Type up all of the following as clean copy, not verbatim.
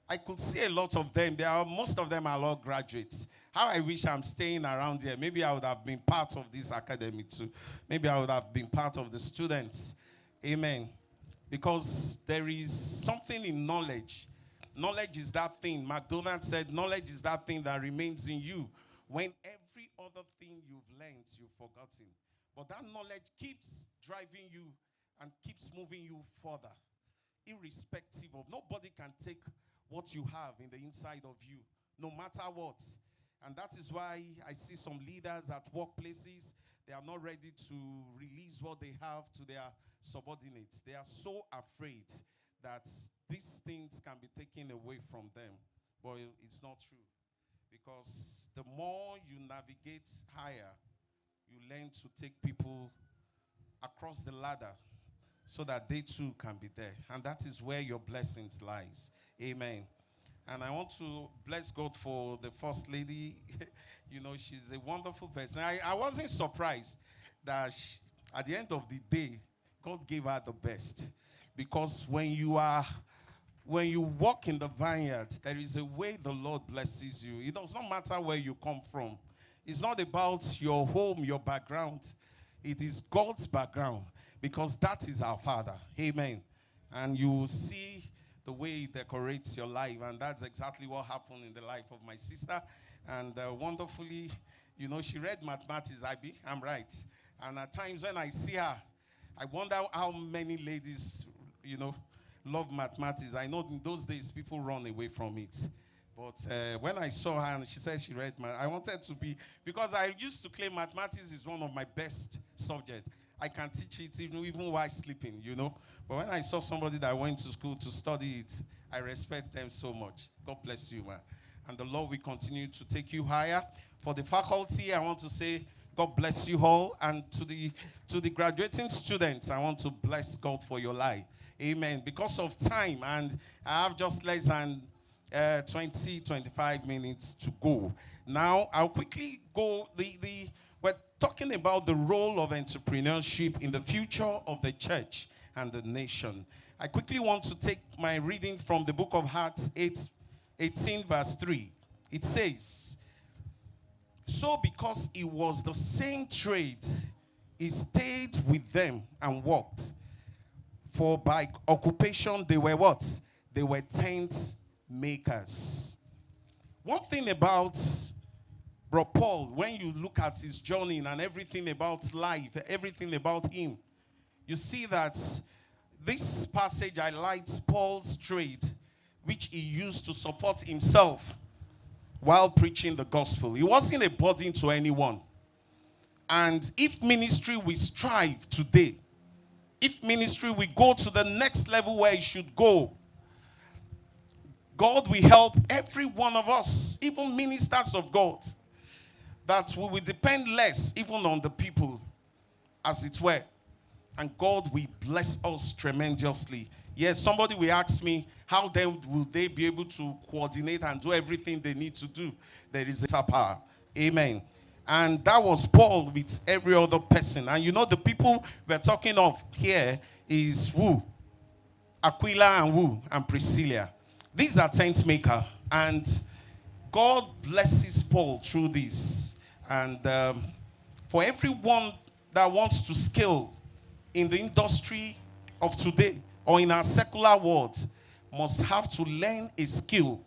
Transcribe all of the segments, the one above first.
I could see a lot of them. Most of them are law graduates. How I wish I'm staying around here. Maybe I would have been part of this academy too. Maybe I would have been part of the students. Amen. Because there is something in knowledge. Knowledge is that thing. McDonald said, knowledge is that thing that remains in you when every other thing you've learned, you've forgotten. But that knowledge keeps driving you and keeps moving you further, irrespective of, nobody can take what you have in the inside of you, no matter what. And that is why I see some leaders at workplaces, they are not ready to release what they have to their subordinates. They are so afraid that these things can be taken away from them. But it's not true. Because the more you navigate higher, you learn to take people across the ladder so that they too can be there. And that is where your blessings lies. Amen. And I want to bless God for the First Lady. You know, she's a wonderful person. I wasn't surprised that at the end of the day, God gave her the best. Because when you walk in the vineyard, there is a way the Lord blesses you. It does not matter where you come from. It's not about your home, your background. It is God's background, because that is our Father. Amen. And you will see the way He decorates your life, and that's exactly what happened in the life of my sister. And wonderfully, you know, she read mathematics, I'm right. And at times when I see her, I wonder how many ladies, you know, love mathematics. I know in those days people run away from it. But when I saw her and she said she read math, I wanted to be, because I used to claim mathematics is one of my best subjects. I can teach it even while sleeping, you know. But when I saw somebody that went to school to study it, I respect them so much. God bless you, man. And the Lord will continue to take you higher. For the faculty, I want to say, God bless you all. And to the graduating students, I want to bless God for your life. Amen. Because of time, and I have just less than 25 minutes to go. Now, I'll quickly go. We're talking about the role of entrepreneurship in the future of the church and the nation. I quickly want to take my reading from the book of Acts 18 verse 3. It says, so because it was the same trade, he stayed with them and worked. For by occupation, they were what? They were tent makers. One thing about Bro Paul, when you look at his journey and everything about life, everything about him, you see that this passage highlights Paul's trade, which he used to support himself while preaching the gospel. He wasn't a burden to anyone. And if ministry will strive today, if ministry will go to the next level where it should go, God will help every one of us, even ministers of God, that we will depend less even on the people, as it were. And God will bless us tremendously. Yes, somebody will ask me, how then will they be able to coordinate and do everything they need to do? There is a power. Amen. And that was Paul with every other person. And you know the people we're talking of here is who? Aquila and who? And Priscilla. These are tent maker. And God blesses Paul through this. And for everyone that wants to scale in the industry of today or in our secular world, must have to learn a skill.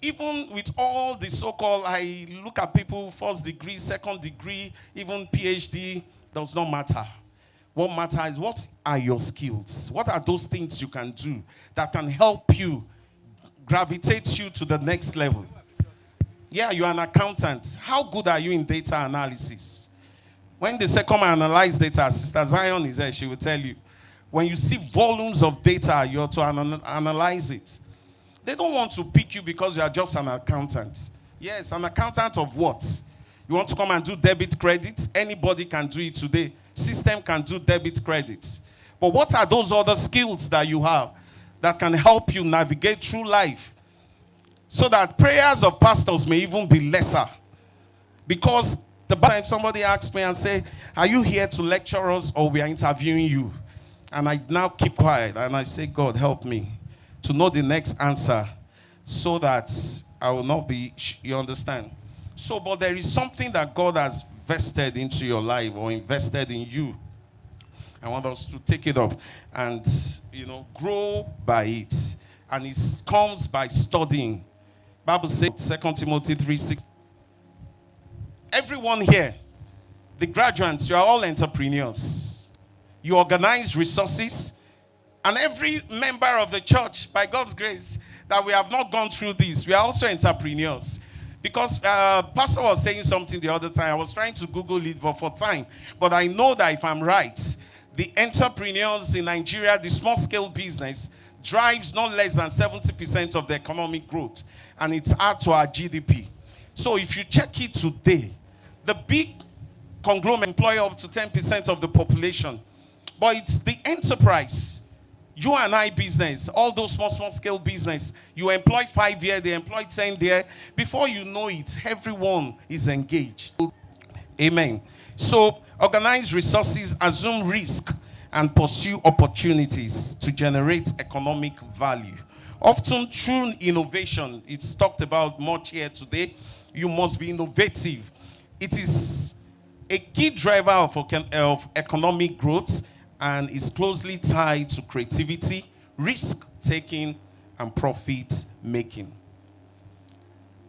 Even with all the so-called, I look at people, first degree, second degree, even PhD, does not matter. What matters is, what are your skills? What are those things you can do that can help you, gravitate you to the next level? Yeah, you're an accountant. How good are you in data analysis? When they say come and analyze data, Sister Zion is there, she will tell you. When you see volumes of data, you have to analyze it. They don't want to pick you because you are just an accountant. Yes, an accountant of what? You want to come and do debit credit? Anybody can do it today. System can do debit credit. But what are those other skills that you have that can help you navigate through life so that prayers of pastors may even be lesser? Because the time somebody asks me and say, are you here to lecture us or we are interviewing you? And I now keep quiet and I say, God, help me to know the next answer. so that I will not be, you understand? So, but there is something that God has vested into your life or invested in you. I want us to take it up and, grow by it. And it comes by studying. Bible says, 2 Timothy 3:6. Everyone here, the graduates, you are all entrepreneurs. You organize resources. And every member of the church, by God's grace, that we have not gone through this, we are also entrepreneurs. Because Pastor was saying something the other time. I was trying to Google it, but for time. But I know that if I'm right, the entrepreneurs in Nigeria, the small-scale business, drives not less than 70% of the economic growth. And it's add to our GDP. So if you check it today, the big conglomerate employ up to 10% of the population. But it's the enterprise, you and I business, all those small-scale business, you employ 5 here, they employ 10 there. Before you know it, everyone is engaged. Amen. So organize resources, assume risk, and pursue opportunities to generate economic value. Often through innovation, it's talked about much here today, you must be innovative. It is a key driver of economic growth and is closely tied to creativity, risk-taking, and profit-making.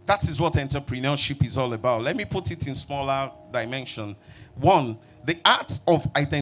That is what entrepreneurship is all about. Let me put it in smaller dimension. One, the art of identifying